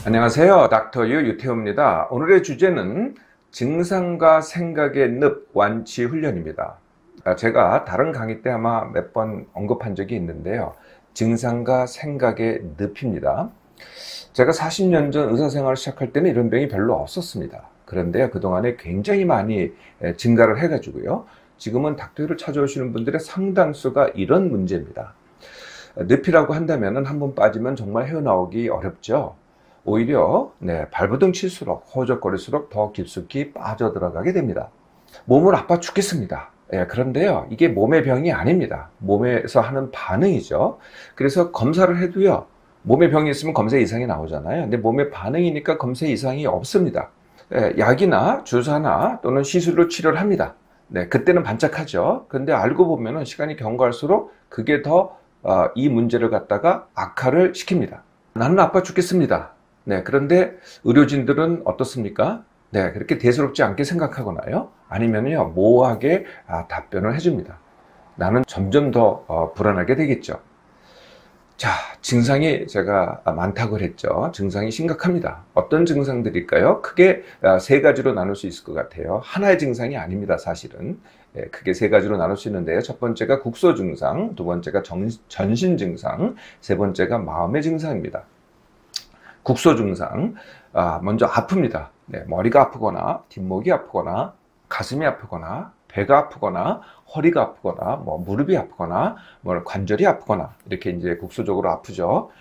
안녕하세요. 닥터 유 유태호입니다. 오늘의 주제는 증상과 생각의 늪 완치 훈련입니다. 제가 다른 강의 때 아마 몇 번 언급한 적이 있는데요. 증상과 생각의 늪입니다. 제가 40년 전 의사생활을 시작할 때는 이런 병이 별로 없었습니다. 그런데 그동안에 굉장히 많이 증가를 해가지고요. 지금은 닥터 유를 찾아오시는 분들의 상당수가 이런 문제입니다. 늪이라고 한다면 한 번 빠지면 정말 헤어나오기 어렵죠. 오히려 발버둥 칠수록 허우적거릴수록 더 깊숙이 빠져들어가게 됩니다. 몸을 아파 죽겠습니다. 그런데요, 이게 몸의 병이 아닙니다. 몸에서 하는 반응이죠. 그래서 검사를 해도요, 몸에 병이 있으면 검사에 이상이 나오잖아요. 근데 몸의 반응이니까 검사에 이상이 없습니다. 약이나 주사나 또는 시술로 치료를 합니다. 그때는 반짝하죠. 근데 알고 보면은 시간이 경과할수록 그게 더 이 문제를 갖다가 악화를 시킵니다. 나는 아파 죽겠습니다. 그런데 의료진들은 어떻습니까? 그렇게 대수롭지 않게 생각하거나요. 아니면요, 모호하게 답변을 해줍니다. 나는 점점 더 불안하게 되겠죠. 자, 증상이 제가 많다고 그랬죠. 증상이 심각합니다. 어떤 증상들일까요? 크게 세 가지로 나눌 수 있을 것 같아요. 하나의 증상이 아닙니다, 사실은. 크게 세 가지로 나눌 수 있는데요. 첫 번째가 국소 증상, 두 번째가 전신 증상, 세 번째가 마음의 증상입니다. 국소 증상, 먼저 아픕니다. 머리가 아프거나 뒷목이 아프거나 가슴이 아프거나 배가 아프거나 허리가 아프거나 무릎이 아프거나 관절이 아프거나 이렇게 이제 국소적으로 아프죠.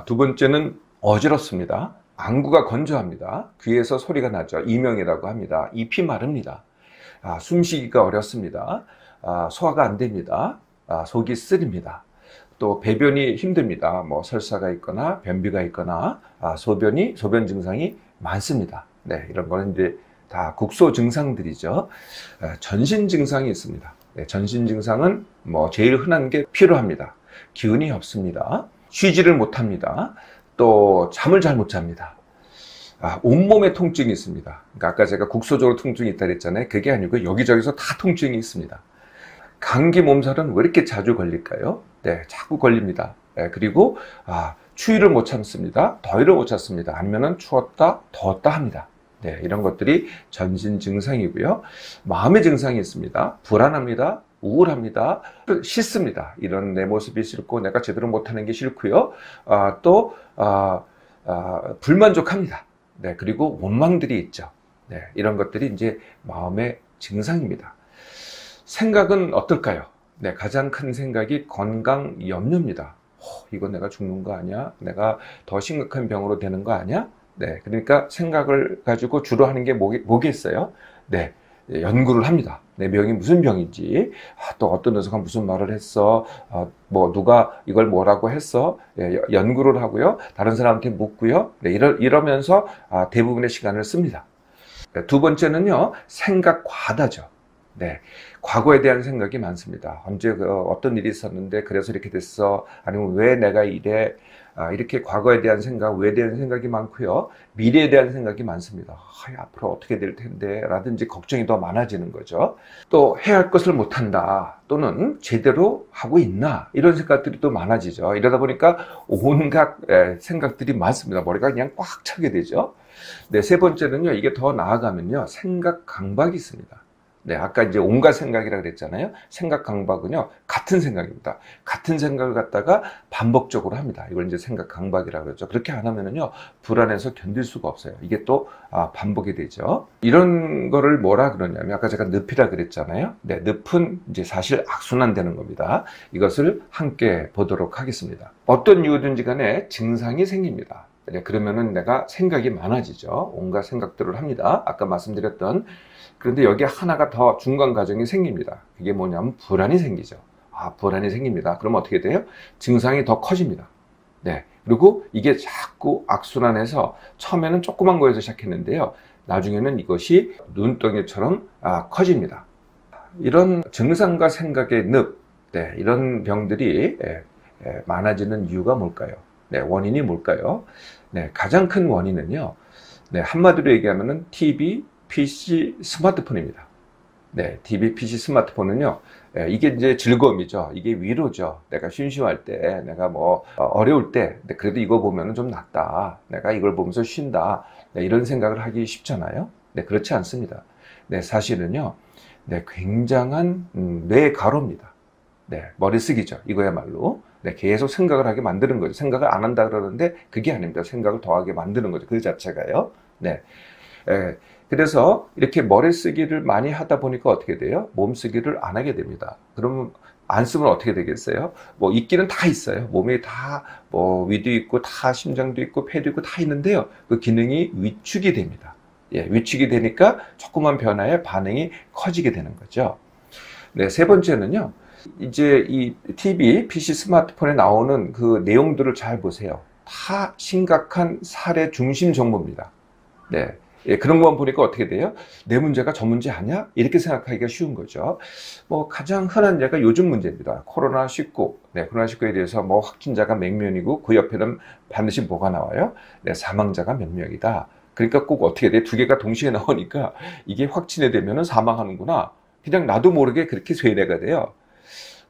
두 번째는 어지럽습니다. 안구가 건조합니다. 귀에서 소리가 나죠. 이명이라고 합니다. 잎이 마릅니다. 숨쉬기가 어렵습니다. 소화가 안 됩니다. 속이 쓰립니다. 또 배변이 힘듭니다. 설사가 있거나 변비가 있거나 소변 증상이 많습니다. 이런 거는 이제 다 국소 증상들이죠. 전신 증상이 있습니다. 전신 증상은 제일 흔한 게 피로합니다. 기운이 없습니다. 쉬지를 못합니다. 또 잠을 잘 못 잡니다. 온몸에 통증이 있습니다. 그러니까 아까 제가 국소적으로 통증이 있다 그랬잖아요. 그게 아니고 여기저기서 다 통증이 있습니다. 감기 몸살은 왜 이렇게 자주 걸릴까요? 자꾸 걸립니다. 그리고 추위를 못 참습니다. 더위를 못 참습니다. 아니면은 추웠다, 더웠다 합니다. 이런 것들이 전신 증상이고요. 마음의 증상이 있습니다. 불안합니다. 우울합니다. 싫습니다. 이런 내 모습이 싫고 내가 제대로 못하는 게 싫고요. 또 불만족합니다. 그리고 원망들이 있죠. 이런 것들이 이제 마음의 증상입니다. 생각은 어떨까요? 가장 큰 생각이 건강 염려입니다. 이거 내가 죽는 거 아니야? 내가 더 심각한 병으로 되는 거 아니야? 그러니까 생각을 가지고 주로 하는 게 뭐겠어요? 연구를 합니다. 내 병이 무슨 병인지, 또 어떤 의사가 무슨 말을 했어, 누가 이걸 뭐라고 했어, 연구를 하고요. 다른 사람한테 묻고요. 이러면서 대부분의 시간을 씁니다. 두 번째는요, 생각 과다죠. 과거에 대한 생각이 많습니다. 언제 어떤 일이 있었는데 그래서 이렇게 됐어, 아니면 왜 내가 이래, 이렇게 과거에 대한 생각, 왜에 대한 생각이 많고요. 미래에 대한 생각이 많습니다. 앞으로 어떻게 될 텐데 라든지 걱정이 더 많아지는 거죠. 또 해야 할 것을 못한다, 또는 제대로 하고 있나, 이런 생각들이 또 많아지죠. 이러다 보니까 온갖 생각들이 많습니다. 머리가 그냥 꽉 차게 되죠. 세 번째는요, 이게 더 나아가면요, 생각 강박이 있습니다. 아까 이제 온갖 생각이라고 그랬잖아요. 생각 강박은요, 같은 생각입니다. 같은 생각을 갖다가 반복적으로 합니다. 이걸 이제 생각 강박이라고 그러죠. 그렇게 안 하면은요, 불안해서 견딜 수가 없어요. 이게 또 반복이 되죠. 이런 거를 뭐라 그러냐면, 아까 제가 늪이라 그랬잖아요. 늪은 이제 사실 악순환되는 겁니다. 이것을 함께 보도록 하겠습니다. 어떤 이유든지 간에 증상이 생깁니다. 그러면은 내가 생각이 많아지죠. 온갖 생각들을 합니다. 아까 말씀드렸던. 그런데 여기에 하나가 더 중간 과정이 생깁니다. 그게 뭐냐면 불안이 생기죠. 불안이 생깁니다. 그럼 어떻게 돼요? 증상이 더 커집니다. 그리고 이게 자꾸 악순환해서 처음에는 조그만 거에서 시작했는데요. 나중에는 이것이 눈덩이처럼 커집니다. 이런 증상과 생각의 늪, 이런 병들이 많아지는 이유가 뭘까요? 원인이 뭘까요? 가장 큰 원인은요, 한마디로 얘기하면은 TV, PC, 스마트폰입니다. 네, TV, PC, 스마트폰은요, 이게 이제 즐거움이죠. 이게 위로죠. 내가 심심할 때, 내가 뭐 어려울 때, 그래도 이거 보면은 좀 낫다. 내가 이걸 보면서 쉰다. 네, 이런 생각을 하기 쉽잖아요. 네, 그렇지 않습니다. 네, 사실은요, 네, 굉장한 뇌 가로입니다. 네, 머리쓰기죠. 이거야말로. 네, 계속 생각을 하게 만드는 거죠. 생각을 안 한다 그러는데 그게 아닙니다. 생각을 더하게 만드는 거죠. 그 자체가요. 네. 그래서 이렇게 머리쓰기를 많이 하다 보니까 어떻게 돼요? 몸쓰기를 안 하게 됩니다. 그러면 안 쓰면 어떻게 되겠어요? 뭐 있기는 다 있어요. 몸에 다 뭐 위도 있고 다 심장도 있고 폐도 있고 다 있는데요. 그 기능이 위축이 됩니다. 예, 위축이 되니까 조그만 변화에 반응이 커지게 되는 거죠. 네, 세 번째는요. 이제 이 TV, PC, 스마트폰에 나오는 그 내용들을 잘 보세요. 다 심각한 사례 중심 정보입니다. 네. 예, 그런 것만 보니까 어떻게 돼요? 내 문제가 저 문제 아니야? 이렇게 생각하기가 쉬운 거죠. 뭐 가장 흔한 예가 요즘 문제입니다. 코로나19. 네, 코로나19에 대해서 뭐 확진자가 몇 명이고 그 옆에는 반드시 뭐가 나와요? 네, 사망자가 몇 명이다. 그러니까 꼭 어떻게 돼? 두 개가 동시에 나오니까 이게 확진이 되면은 사망하는구나. 그냥 나도 모르게 그렇게 쇠뇌가 돼요.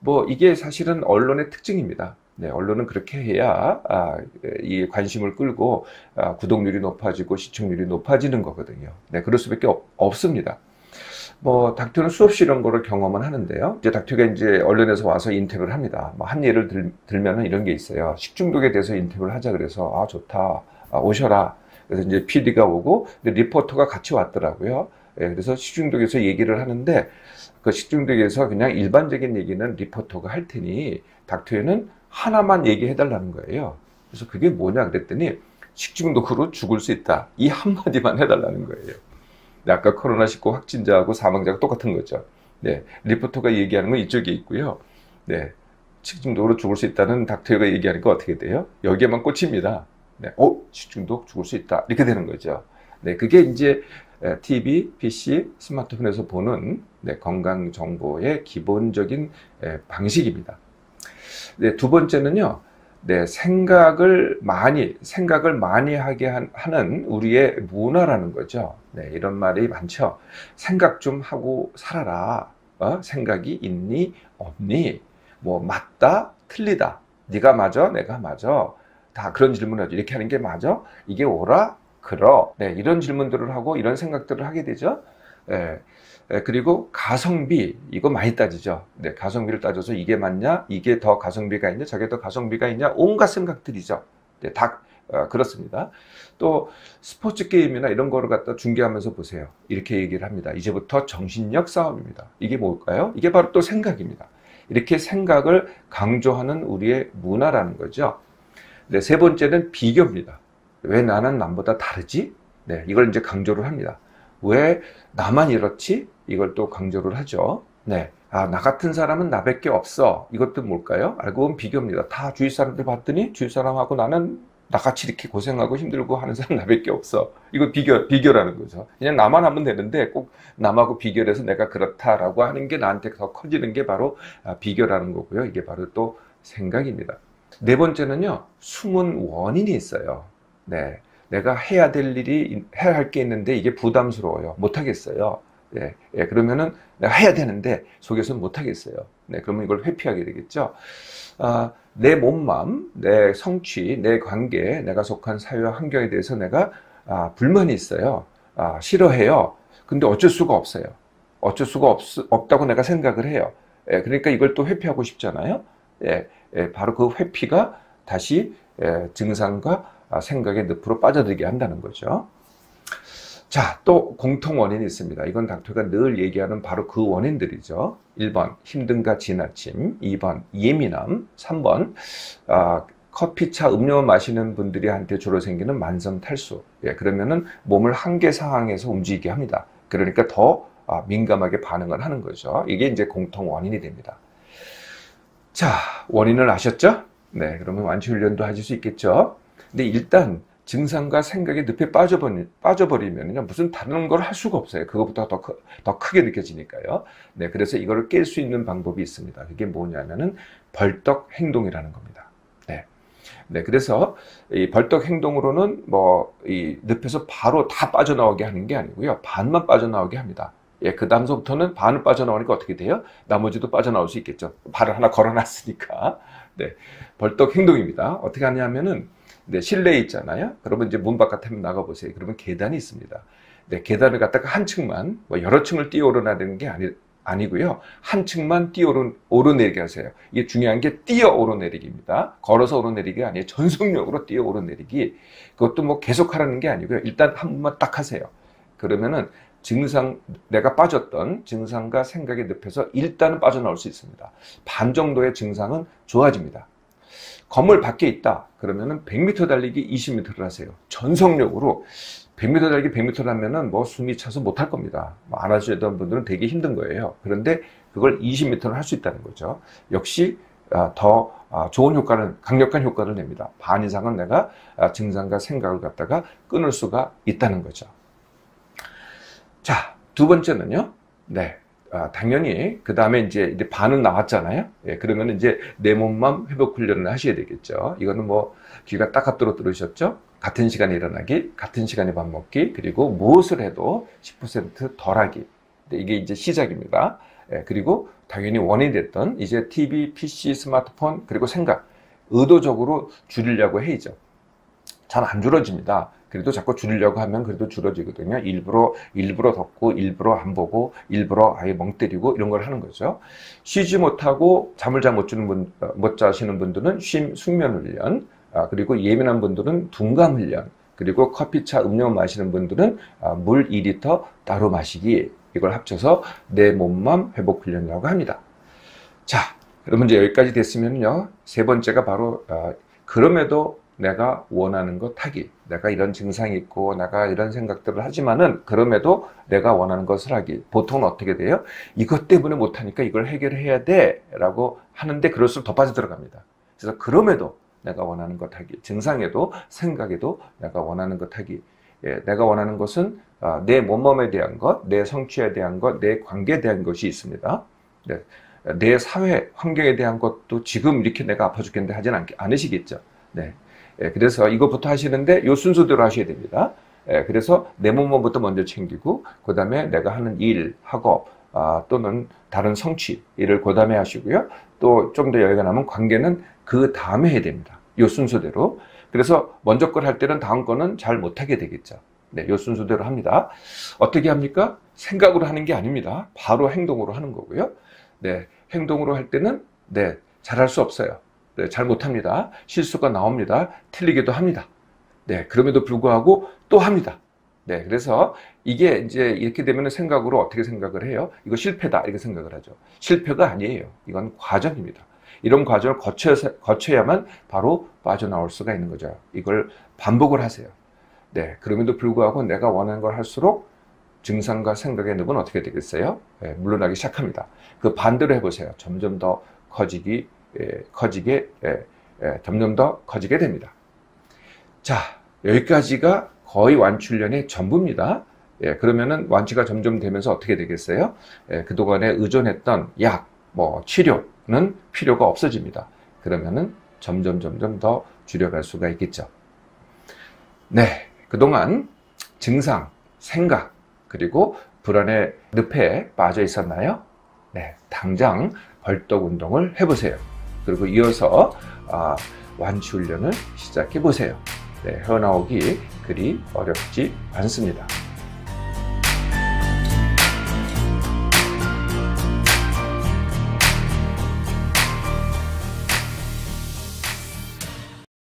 뭐 이게 사실은 언론의 특징입니다. 네, 언론은 그렇게 해야 이 관심을 끌고 구독률이 높아지고 시청률이 높아지는 거거든요. 네, 그럴 수밖에 없습니다. 뭐 닥터는 수없이 이런 거를 경험은 하는데요. 이제 닥터가 이제 언론에서 와서 인터뷰를 합니다. 뭐 한 예를 들면은 이런 게 있어요. 식중독에 대해서 인터뷰를 하자 그래서 좋다, 오셔라. 그래서 이제 PD가 오고 리포터가 같이 왔더라고요. 예, 그래서 식중독에서 얘기를 하는데 그 식중독에서 그냥 일반적인 얘기는 리포터가 할 테니 닥터에는 하나만 얘기해 달라는 거예요. 그래서 그게 뭐냐 그랬더니 식중독으로 죽을 수 있다. 이 한마디만 해달라는 거예요. 아까 코로나19 확진자하고 사망자가 똑같은 거죠. 네, 리포터가 얘기하는 건 이쪽에 있고요. 네, 식중독으로 죽을 수 있다는 닥터가 얘기하니까 어떻게 돼요? 여기에만 꽂힙니다. 네, 식중독 죽을 수 있다. 이렇게 되는 거죠. 네, 그게 이제 TV, PC, 스마트폰에서 보는 건강 정보의 기본적인 방식입니다. 네, 두 번째는요. 네, 생각을 많이 하게 하는 우리의 문화라는 거죠. 네, 이런 말이 많죠. 생각 좀 하고 살아라. 생각이 있니? 없니? 뭐 맞다? 틀리다. 네가 맞아? 내가 맞아? 다 그런 질문을 하죠. 이렇게 하는 게 맞아? 이게 옳아? 그러? 네, 이런 질문들을 하고 이런 생각들을 하게 되죠. 네. 그리고 가성비, 이거 많이 따지죠. 네, 가성비를 따져서 이게 맞냐, 이게 더 가성비가 있냐, 저게 더 가성비가 있냐, 온갖 생각들이죠. 네, 다 그렇습니다. 또 스포츠 게임이나 이런 거를 갖다 중계하면서 보세요. 이렇게 얘기를 합니다. 이제부터 정신력 싸움입니다. 이게 뭘까요? 이게 바로 또 생각입니다. 이렇게 생각을 강조하는 우리의 문화라는 거죠. 네, 세 번째는 비교입니다. 왜 나는 남보다 다르지? 네, 이걸 이제 강조를 합니다. 왜 나만 이렇지? 이걸 또 강조를 하죠. 네. 나 같은 사람은 나밖에 없어. 이것도 뭘까요? 알고 보면 비교입니다. 다 주위 사람들 봤더니 주위 사람하고 나는 나같이 이렇게 고생하고 힘들고 하는 사람 나밖에 없어. 이거 비교라는 거죠. 그냥 나만 하면 되는데 꼭 남하고 비교를 해서 내가 그렇다라고 하는 게 나한테 더 커지는 게 바로 비교라는 거고요. 이게 바로 또 생각입니다. 네 번째는요. 숨은 원인이 있어요. 네. 내가 해야 할 게 있는데 이게 부담스러워요. 못하겠어요. 예, 그러면은 내가 해야 되는데 속에서는 못하겠어요. 네, 그러면 이걸 회피하게 되겠죠. 내 몸맘, 내 성취, 내 관계, 내가 속한 사회와 환경에 대해서 내가 불만이 있어요. 싫어해요. 근데 어쩔 수가 없어요. 어쩔 수가 없다고 내가 생각을 해요. 예, 그러니까 이걸 또 회피하고 싶잖아요. 바로 그 회피가 다시 증상과 생각의 늪으로 빠져들게 한다는 거죠. 자, 또 공통 원인이 있습니다. 이건 닥터가 늘 얘기하는 바로 그 원인들이죠. 1번 힘듦과 지나침, 2번 예민함, 3번 커피차 음료 마시는 분들한테 주로 생기는 만성 탈수. 예, 그러면은 몸을 한계 상황에서 움직이게 합니다. 그러니까 더 민감하게 반응을 하는 거죠. 이게 이제 공통 원인이 됩니다. 자, 원인을 아셨죠? 네, 그러면 완치 훈련도 하실 수 있겠죠. 근데 일단 증상과 생각의 늪에 빠져버리면 무슨 다른 걸 할 수가 없어요. 그것보다 더 크게 느껴지니까요. 네, 그래서 이거를 깰 수 있는 방법이 있습니다. 그게 뭐냐면은 벌떡 행동이라는 겁니다. 네, 그래서 이 벌떡 행동으로는 뭐 이 늪에서 바로 다 빠져나오게 하는 게 아니고요. 반만 빠져나오게 합니다. 예, 그 다음서부터는 반은 빠져나오니까 어떻게 돼요? 나머지도 빠져나올 수 있겠죠. 발을 하나 걸어놨으니까. 네, 벌떡 행동입니다. 어떻게 하냐면은, 네, 실내에 있잖아요. 그러면 이제 문 바깥에 한번 나가보세요. 그러면 계단이 있습니다. 네, 계단을 갖다가 한 층만, 뭐 여러 층을 뛰어 오르내리는 게 아니고요. 한 층만 뛰어 오르내리게 하세요. 이게 중요한 게 뛰어 오르내리기입니다. 걸어서 오르내리기가 아니에요. 전속력으로 뛰어 오르내리기. 그것도 뭐 계속 하라는 게 아니고요. 일단 한 번만 딱 하세요. 그러면은 내가 빠졌던 증상과 생각의 늪에서 일단은 빠져나올 수 있습니다. 반 정도의 증상은 좋아집니다. 건물 밖에 있다. 그러면은 100m 달리기 20m를 하세요. 전속력으로 100m 달리기 100m를 하면은 뭐 숨이 차서 못할 겁니다. 안 하시던 분들은 되게 힘든 거예요. 그런데 그걸 20m를 할 수 있다는 거죠. 역시 더 좋은 효과를, 강력한 효과를 냅니다. 반 이상은 내가 증상과 생각을 갖다가 끊을 수가 있다는 거죠. 자, 두 번째는요. 네. 당연히 그 다음에 이제 반은 나왔잖아요. 예, 그러면 이제 내 몸만 회복 훈련을 하셔야 되겠죠. 이거는 뭐 귀가 딱 갖도록 들으셨죠? 같은 시간에 일어나기, 같은 시간에 밥 먹기, 그리고 무엇을 해도 10% 덜하기. 이게 이제 시작입니다. 예, 그리고 당연히 원인이 됐던 이제 TV, PC, 스마트폰, 그리고 생각, 의도적으로 줄이려고 해야죠. 잘 안 줄어집니다. 그래도 자꾸 줄이려고 하면 그래도 줄어지거든요. 일부러 덮고, 일부러 안 보고, 일부러 아예 멍 때리고 이런 걸 하는 거죠. 쉬지 못하고 잠을 잘 못 자시는 분들은 숙면 훈련, 그리고 예민한 분들은 둔감 훈련, 그리고 커피차 음료 마시는 분들은 물 2리터 따로 마시기, 이걸 합쳐서 내 몸만 회복 훈련이라고 합니다. 자, 그러면 이제 여기까지 됐으면요. 세 번째가 바로 그럼에도 내가 원하는 것 하기. 내가 이런 증상이 있고 내가 이런 생각들을 하지만은 그럼에도 내가 원하는 것을 하기. 보통은 어떻게 돼요? 이것 때문에 못하니까 이걸 해결해야 돼 라고 하는데 그럴수록 더 빠져들어갑니다. 그래서 그럼에도 내가 원하는 것 하기. 증상에도 생각에도 내가 원하는 것 하기. 예, 내가 원하는 것은 내 몸에 대한 것, 내 성취에 대한 것, 내 관계에 대한 것이 있습니다. 네, 내 사회 환경에 대한 것도 지금 이렇게 내가 아파 죽겠는데 하진 않으시겠죠. 네. 예, 그래서 이것부터 하시는데 이 순서대로 하셔야 됩니다. 예, 그래서 내 몸부터 먼저 챙기고 그 다음에 내가 하는 일, 학업 또는 다른 성취 일을 그 다음에 하시고요. 또 좀 더 여유가 남은 관계는 그 다음에 해야 됩니다. 이 순서대로. 그래서 먼저 걸 할 때는 다음 거는 잘 못하게 되겠죠. 네, 이 순서대로 합니다. 어떻게 합니까? 생각으로 하는 게 아닙니다. 바로 행동으로 하는 거고요. 네, 행동으로 할 때는 네, 잘할 수 없어요. 네, 잘 못합니다. 실수가 나옵니다. 틀리기도 합니다. 네, 그럼에도 불구하고 또 합니다. 네, 그래서 이게 이제 이렇게 되면 생각으로 어떻게 생각을 해요? 이거 실패다 이렇게 생각을 하죠. 실패가 아니에요. 이건 과정입니다. 이런 과정을 거쳐야만 바로 빠져나올 수가 있는 거죠. 이걸 반복을 하세요. 네, 그럼에도 불구하고 내가 원하는 걸 할수록 증상과 생각의 늪은 어떻게 되겠어요? 네, 물러나기 시작합니다. 그 반대로 해보세요. 점점 더 점점 더 커지게 됩니다. 자, 여기까지가 거의 완치훈련의 전부입니다. 예, 그러면은 완치가 점점 되면서 어떻게 되겠어요? 예, 그동안에 의존했던 약, 치료는 필요가 없어집니다. 그러면은 점점 더 줄여갈 수가 있겠죠. 네, 그동안 증상, 생각, 그리고 불안의 늪에 빠져 있었나요? 네, 당장 벌떡 운동을 해보세요. 그리고 이어서 완치 훈련을 시작해 보세요. 네, 헤어나오기 그리 어렵지 않습니다.